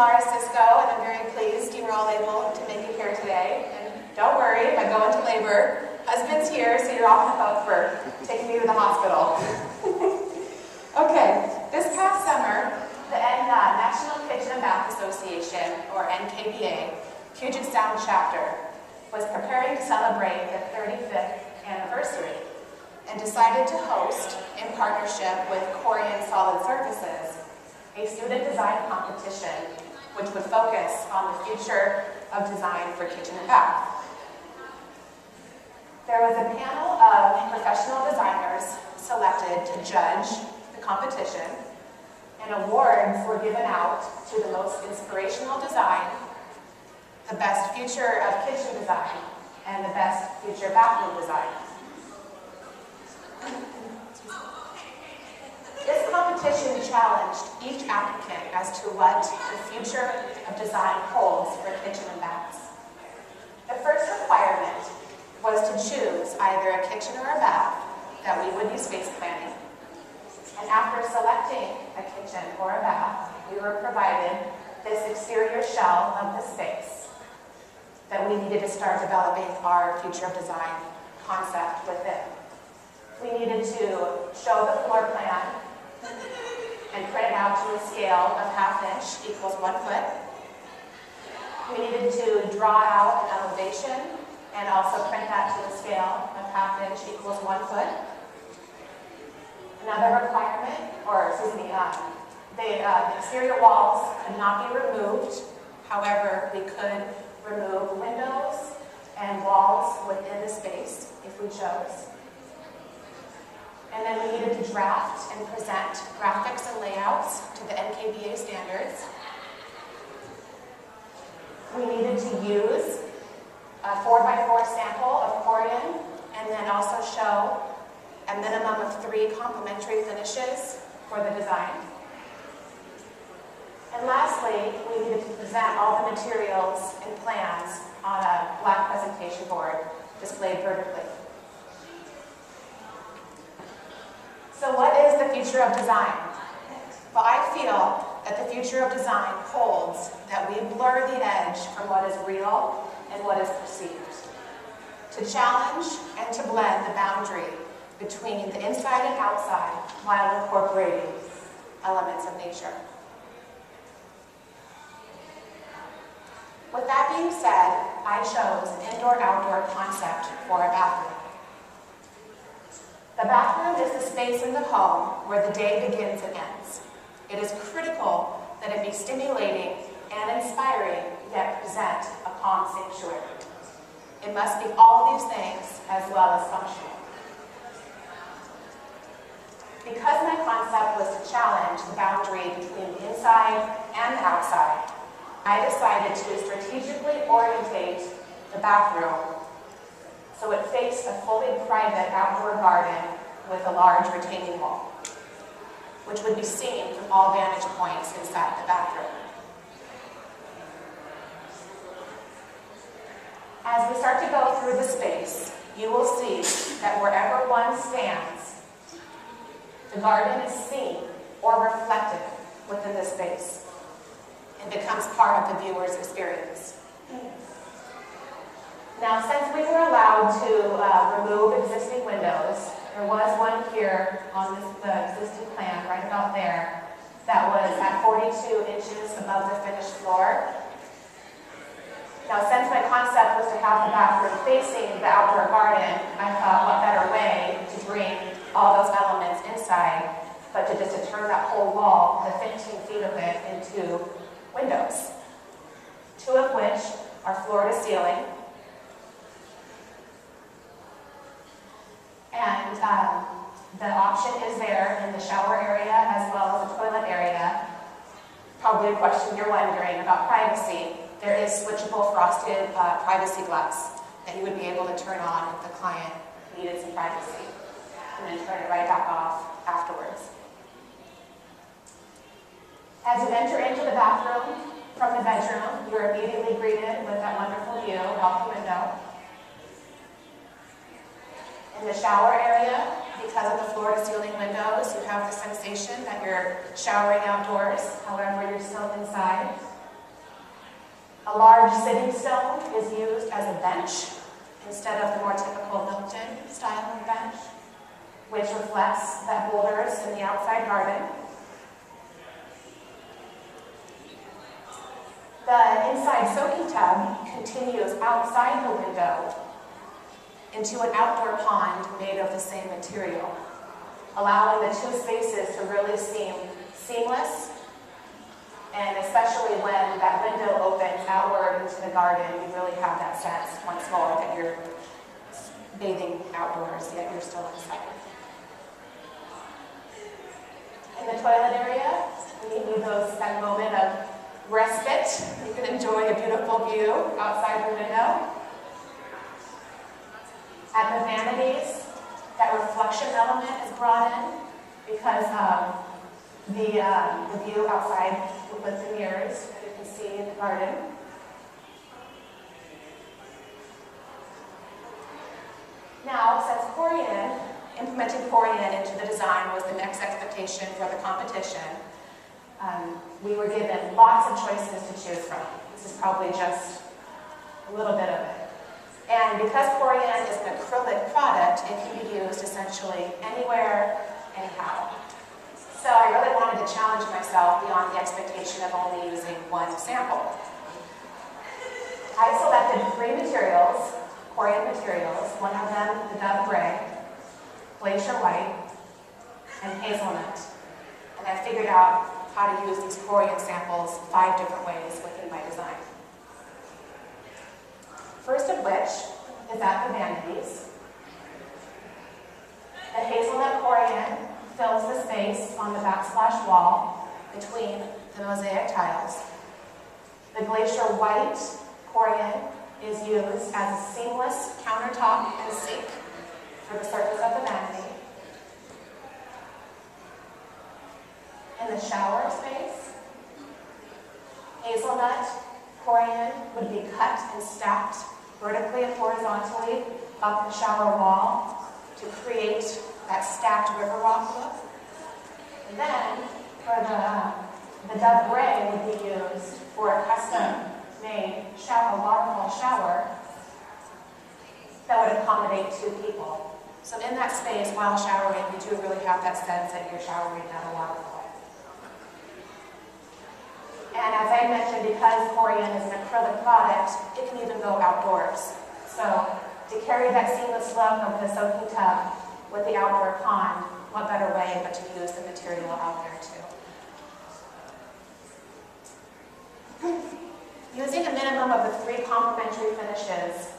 Lara, and I'm very pleased you were all able to make it here today. And don't worry, if I go into labor, husband's here, so you're off the hook for taking me to the hospital. Okay, this past summer, the National Kitchen and Bath Association, or NKBA, Puget Sound chapter, was preparing to celebrate the 35th anniversary and decided to host, in partnership with Corian Solid Surfaces, a student design competition which would focus on the future of design for kitchen and bath. There was a panel of professional designers selected to judge the competition, and awards were given out to the most inspirational design, the best future of kitchen design, and the best future bathroom design. This competition challenged each applicant as to what the future of design holds for kitchen and baths. The first requirement was to choose either a kitchen or a bath that we would use space planning. And after selecting a kitchen or a bath, we were provided this exterior shell of the space that we needed to start developing our future of design concept within. We needed to show the floor plan and print it out to a scale of 1/2 inch equals 1 foot. We needed to draw out an elevation and also print that to a scale of 1/2 inch equals 1 foot. Another requirement, the exterior walls could not be removed. However, we could remove windows and walls within the space if we chose. And then we needed to draft and present graphics and layouts to the NKBA standards. We needed to use a 4x4 sample of Corian and then also show a minimum of 3 complementary finishes for the design. And lastly, we needed to present all the materials and plans on a black presentation board displayed vertically. So what is the future of design? Well, I feel that the future of design holds that we blur the edge from what is real and what is perceived, to challenge and to blend the boundary between the inside and outside while incorporating elements of nature. With that being said, I chose an indoor-outdoor concept for a bathroom. The bathroom is the space in the home where the day begins and ends. It is critical that it be stimulating and inspiring, yet present a calm sanctuary. It must be all these things as well as functional. Because my concept was to challenge the boundary between the inside and the outside, I decided to strategically orientate the bathroom so it faced a fully private outdoor garden with a large retaining wall, which would be seen from all vantage points inside the bathroom. As we start to go through the space, you will see that wherever one stands, the garden is seen or reflected within the space and becomes part of the viewer's experience. Now, since we were allowed to remove existing windows, there was one here on the existing plan, right about there, that was at 42 inches above the finished floor. Now, since my concept was to have the bathroom facing the outdoor garden, I thought what better way to bring all those elements inside, but to just turn that whole wall, the 15 feet of it, into windows, 2 of which are floor to ceiling. And the option is there in the shower area as well as the toilet area. Probably a question you're wondering about privacy. There is switchable frosted privacy glass that you would be able to turn on if the client needed some privacy, and then turn it right back off afterwards. As you enter into the bathroom from the bedroom, you're immediately greeted with that wonderful view out the window. In the shower area, because of the floor-to-ceiling windows, you have the sensation that you're showering outdoors, however you're still inside. A large sitting stone is used as a bench instead of the more typical built-in style of bench, which reflects the boulders in the outside garden. The inside soaking tub continues outside the window into an outdoor pond made of the same material, allowing the two spaces to really seem seamless, and especially when that window opens outward into the garden, you really have that sense once more that you're bathing outdoors, yet you're still inside. In the toilet area, we give you that moment of respite. You can enjoy a beautiful view outside the window. At the vanities, that reflection element is brought in because of the view outside with the mirrors that you can see in the garden. Now, since implementing Corian into the design was the next expectation for the competition, we were given lots of choices to choose from. This is probably just a little bit of it. And because Corian is an acrylic product, it can be used essentially anywhere, anyhow. So I really wanted to challenge myself beyond the expectation of only using one sample. I selected 3 materials, Corian materials, one of them the Dove Gray, Glacier White, and Hazelnut. And I figured out how to use these Corian samples 5 different ways within my design. First of which is at the vanities. The Hazelnut Corian fills the space on the backsplash wall between the mosaic tiles. The Glacier White Corian is used as a seamless countertop and sink for the surface of the vanity. In the shower space, Hazelnut Corian would be cut and stacked vertically and horizontally up the shower wall to create that stacked river rock look. And then, for the Dove Gray would be used for a custom-made waterfall shower that would accommodate 2 people. So in that space, while showering, you do really have that sense that you're showering at a waterfall. And as I mentioned, because Corian is an acrylic product, it can even go outdoors. So to carry that seamless look of the soaking tub with the outdoor pond, what better way but to use the material out there too. Using a minimum of the 3 complementary finishes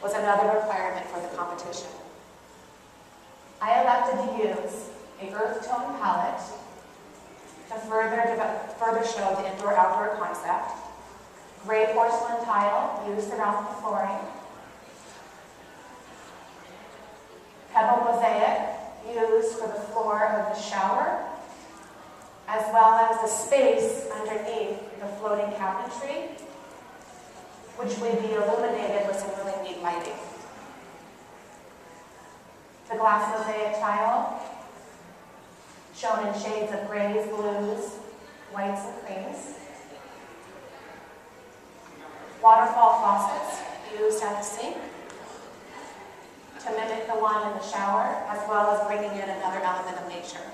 was another requirement for the competition. I elected to use an earth tone palette to further show the indoor-outdoor concept, gray porcelain tile used throughout the flooring, pebble mosaic used for the floor of the shower, as well as the space underneath the floating cabinetry, which would be illuminated with some really neat lighting. The glass mosaic tile, shown in shades of grays, blues, whites, and creams. Waterfall faucets used at the sink to mimic the one in the shower, as well as bringing in another element of nature.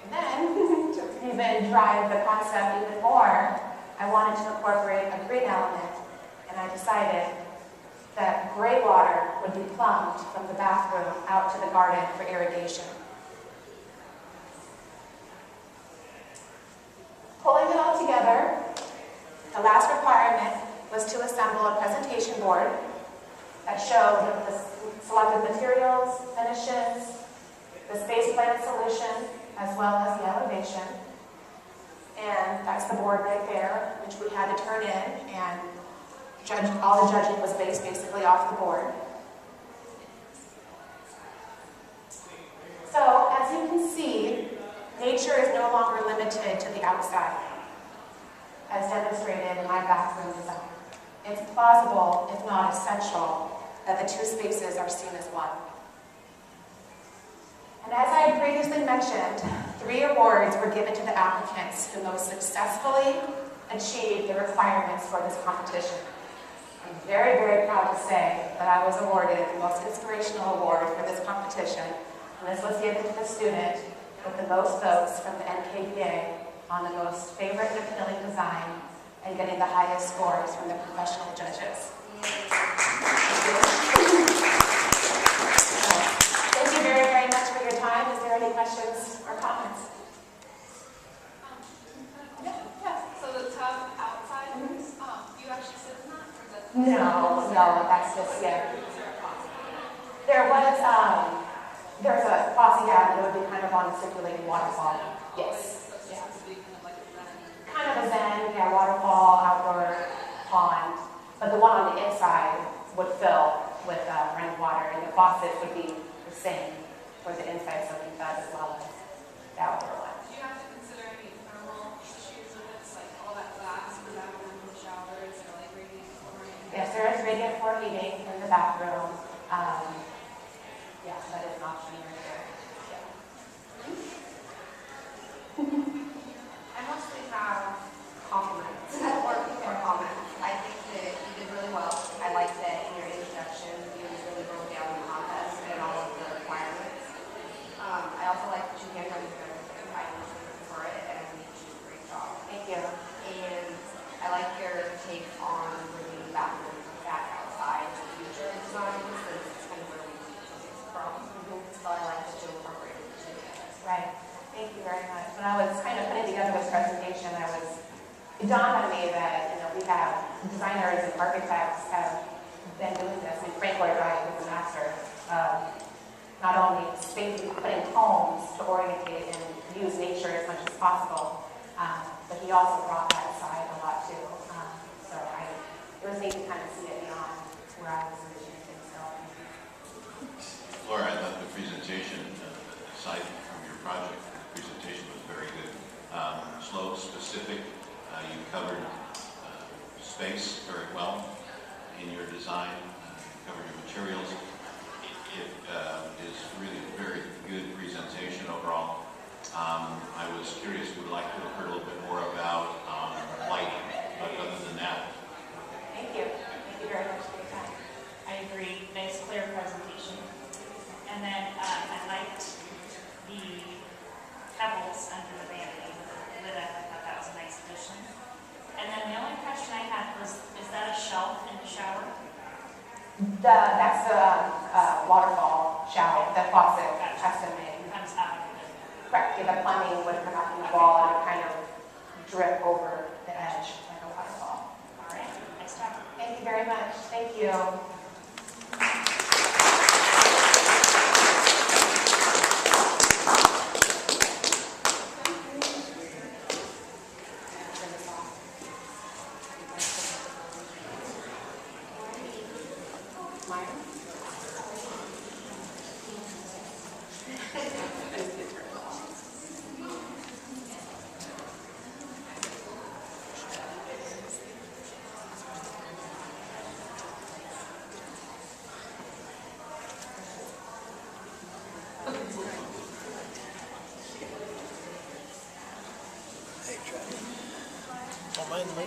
And then, to even drive the concept even more, I wanted to incorporate a green element, and I decided that gray water would be plumbed from the bathroom out to the garden for irrigation. Pulling it all together, the last requirement was to assemble a presentation board that showed the selected materials, finishes, the space plan solution, as well as the elevation. And that's the board right there, which we had to turn in, and all the judging was based basically off the board. So, as you can see, nature is no longer limited to the outside, as demonstrated in my bathroom design. It's plausible, if not essential, that the 2 spaces are seen as one. And as I previously mentioned, 3 awards were given to the applicants who most successfully achieved the requirements for this competition. I'm very, very proud to say that I was awarded the most inspirational award for this competition, and this was given to the student with the most votes from the NKBA on the most favorite and appealing design and getting the highest scores from the professional judges. Thank you very, very much for your time. Is there any questions or comments? So the tub outside, do you actually sit in that? Or is that No, that's just, yeah. There's a faucet, yeah, it would be kind of on a circulating waterfall. Yes. Yeah. Kind Kind of a zen, yeah, waterfall, outdoor pond. But the one on the inside would fill with running water, and the faucet would be the same for the inside soaking tub as well as the outdoor one. Do you have to consider any thermal issues with this, like all that glass for that room, the showers, or like radiant flooring? Yes, there is radiant floor heating in the bathroom. Yes, that is an option right there. I mostly have compliments or comments. I think that you did really well. I like that in your introduction you really broke down the contest and all of the requirements. I also like that you handwrote everything. I was looking for it and I think you did a great job. Thank you. And I like your take on bringing the bathroom back outside to future designs, since it's kind of where we took it from. So I like that you incorporated it too. Right. Thank you very much. When I was kind of putting together this presentation, it dawned on me that we have designers and architects have been doing this. I mean, Frank Lloyd Wright was a master of not only putting homes to orientate and use nature as much as possible, but he also brought that aside a lot too. It was neat to kind of see it beyond where I was envisioning things going. Laura, I thought the presentation, aside from your project, the presentation was very good. Slope specific, you covered space very well in your design, covered your materials. It is really a very good presentation overall. I was curious, would like to have heard a little bit more about lighting, but other than that. Thank you. Thank you very much for your time. I agree. Nice, clear presentation. And then I liked the pebbles under the vanity lit up. I thought that was a nice addition. And then the only question I had was, is that a shelf in the shower? That's the waterfall shower, the faucet, custom made. Comes out of it. Correct. The plumbing would come out from the wall and kind of drip over the edge like a waterfall. All right. Nice job. Thank you very much. Thank you. Don't mind me.